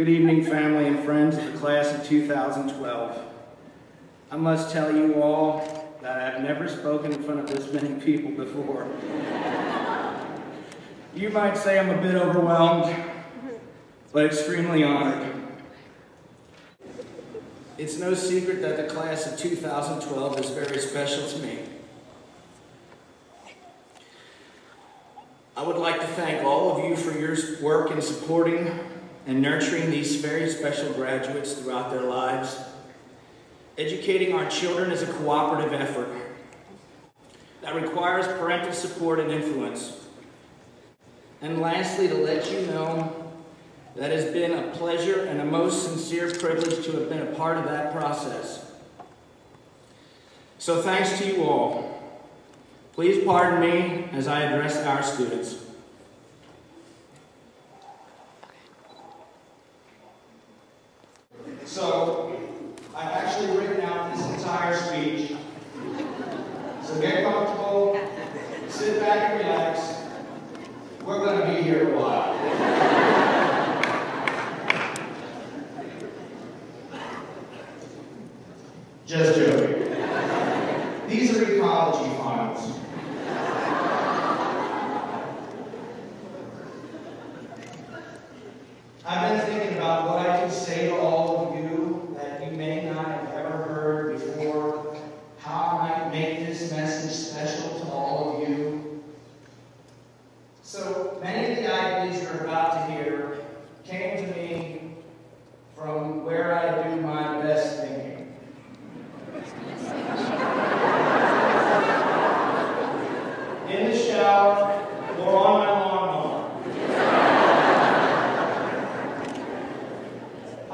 Good evening, family and friends of the class of 2012. I must tell you all that I've never spoken in front of this many people before. You might say I'm a bit overwhelmed, but extremely honored. It's no secret that the class of 2012 is very special to me. I would like to thank all of you for your work in supporting and nurturing these very special graduates throughout their lives. Educating our children is a cooperative effort that requires parental support and influence. And lastly, to let you know that it has been a pleasure and a most sincere privilege to have been a part of that process. So thanks to you all. Please pardon me as I address our students. So, I've actually written out this entire speech. So get comfortable, sit back and relax. We're going to be here a while. Just joking. These are ecology finals. I've been thinking about what I can say to all of you that you may not have ever heard before, how I might make this message special to all of you. So many of the ideas you're about to hear came to me from where I do my best thinking. In the shower or on my lawnmower.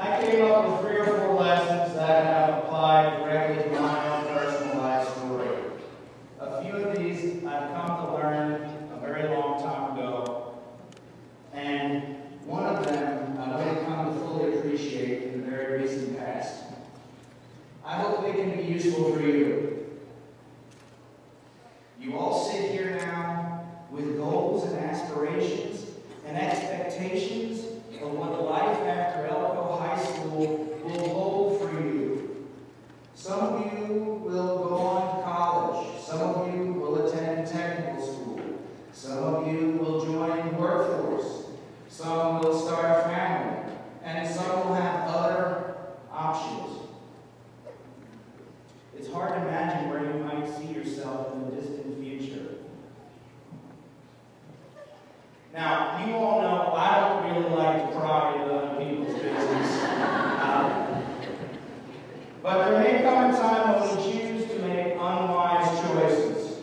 I came up with 3 or 4 lessons that I have applied directly to my own personal life story. A few of these I've come to learn a very long time ago, and one of them I've only come to fully appreciate in the very recent past. I hope they can be useful for you. You all sit here now with goals and aspirations and expectations of what the life after Elco High School will hold for you. Some of you will go on to college. Some of you will attend technical school. Some of you will join the workforce. Some will start a family. And some will have other options. It's hard to imagine where you might see yourself in the distant future. Now, you all know I don't really like to pry into other people's business. But there may come a time when we choose to make unwise choices.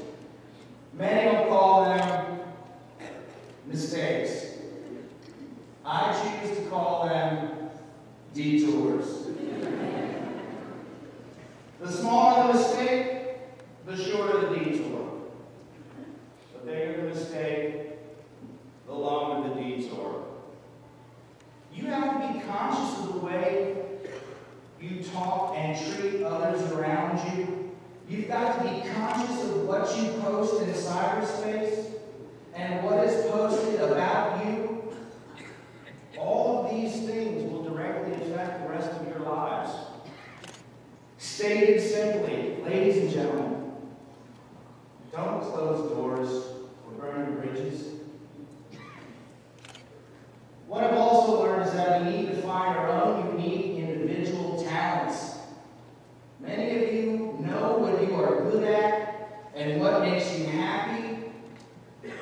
Many will call them mistakes. I choose to call them detours. The smaller the mistake, the shorter the detour. The bigger the mistake, the longer the detour. You have to be conscious of the way you talk and treat others around you. You've got to be conscious of what you post in cyberspace and what is posted about you. All of these things will directly affect the rest of your lives. Stated simply, ladies and gentlemen, don't close doors or burn bridges. What I've also learned is that we need to find our own unique individual talents. Many of you know what you are good at and what makes you happy. And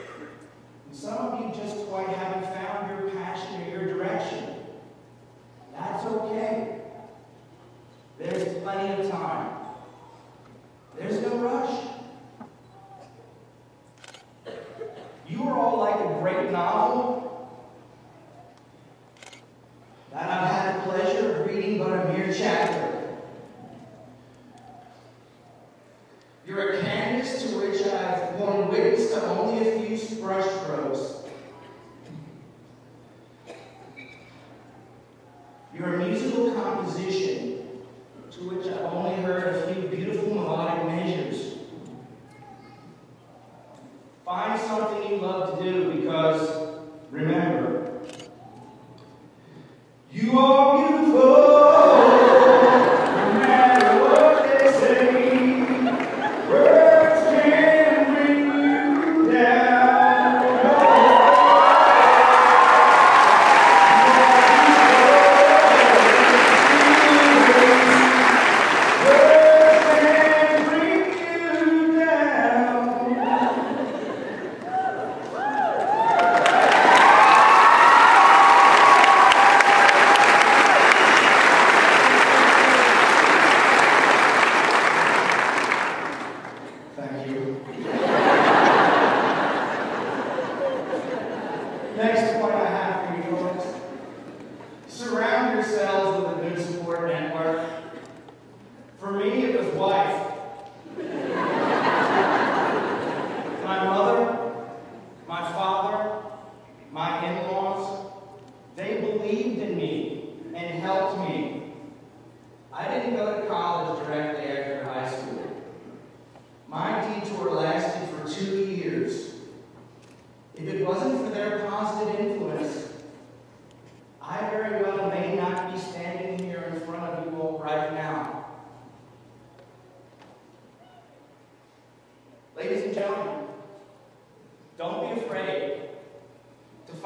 some of you just quite haven't found your passion or your direction. That's okay. There's plenty of time. There's no rush. You are all like a great novel that I've had the pleasure of reading but a mere chapter. You're a canvas to which I've borne witness to only a few brush strokes. You're a musical composition to which I've only heard a few beautiful melodic measures. Find something you love to do because, remember, you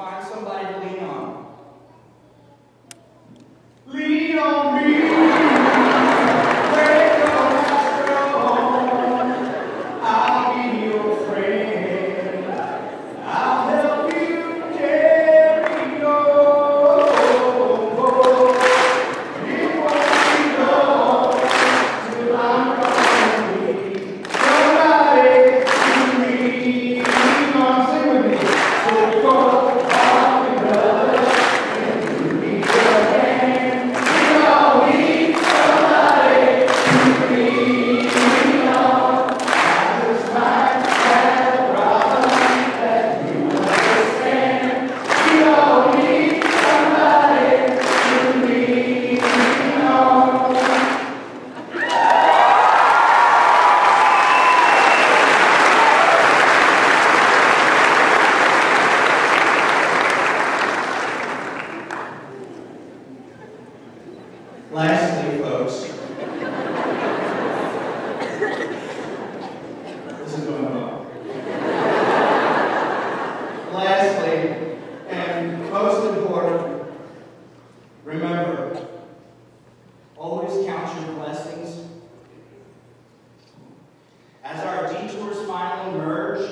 find somebody to lean on. Lean on me. When you're strong, I'll be your friend. I'll help you carry on. It won't be long till I'm gonna need somebody to lean on. Sing with me. So go. Lastly, folks, this is going on. Lastly, and most important, remember, always count your blessings. As our detours finally merge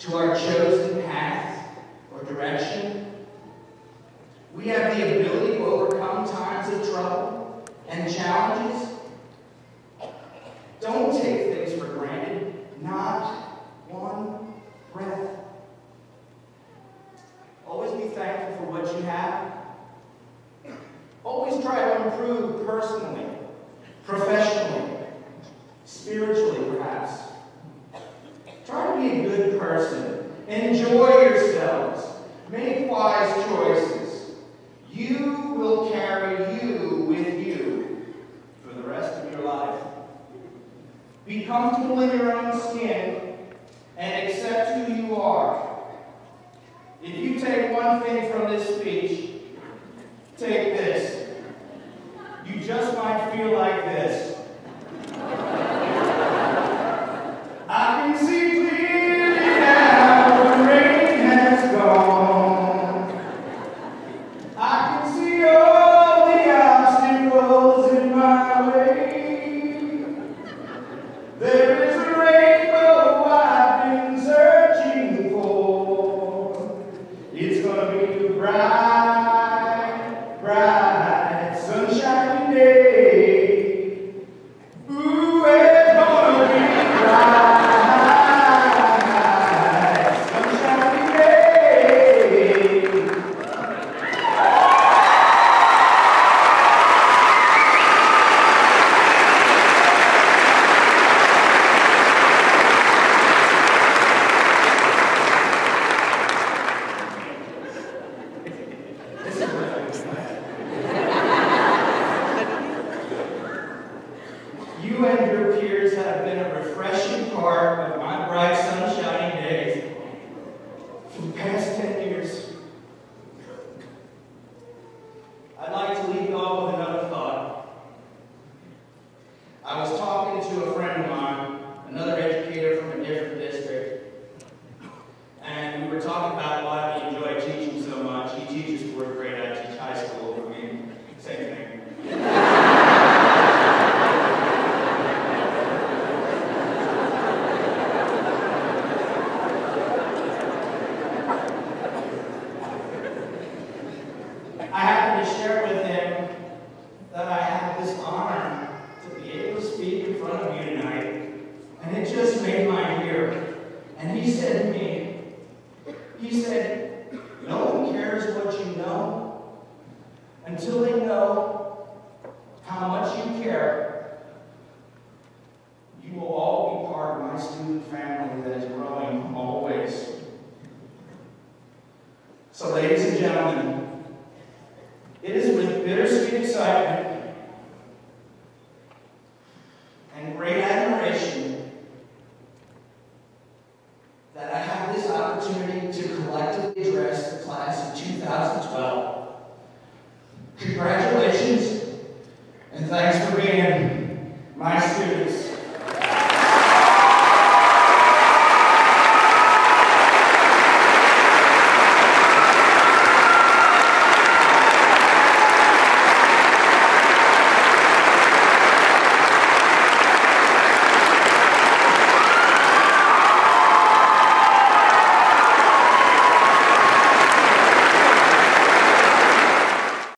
to our chosen path or direction, we have the ability to overcome times of trouble and challenges. Don't take things for granted, not one breath. Always be thankful for what you have. Always try to improve personally, professionally, spiritually perhaps. Try to be a good person. Enjoy yourselves. Make wise choices. You will carry you with you for the rest of your life. Be comfortable in your own skin and accept who you are. If you take one thing from this speech, take this. You just might feel like this. I can see clearly now when rain has gone. I can see all the obstacles in my way. There is a rainbow I've been searching for. It's gonna be a bright, bright, sunshiny day. Ooh, it's gonna be bright. You and your peers have been a refreshing part of my bright, sunshiny days for the past 10 years. I'd like to leave you all with another thought. I was talking to a friend of mine, another educator from a different district, and we were talking about why we enjoy teaching so much. He teaches 4th grade, I teach high school. I mean, same thing. I happened to share with him that I have this honor to be able to speak in front of you tonight, and it just made my year. And he said to me, no one cares what you know until they know how much you care. You will all be part of my student family that is growing always. So ladies and gentlemen, it is with bittersweet excitement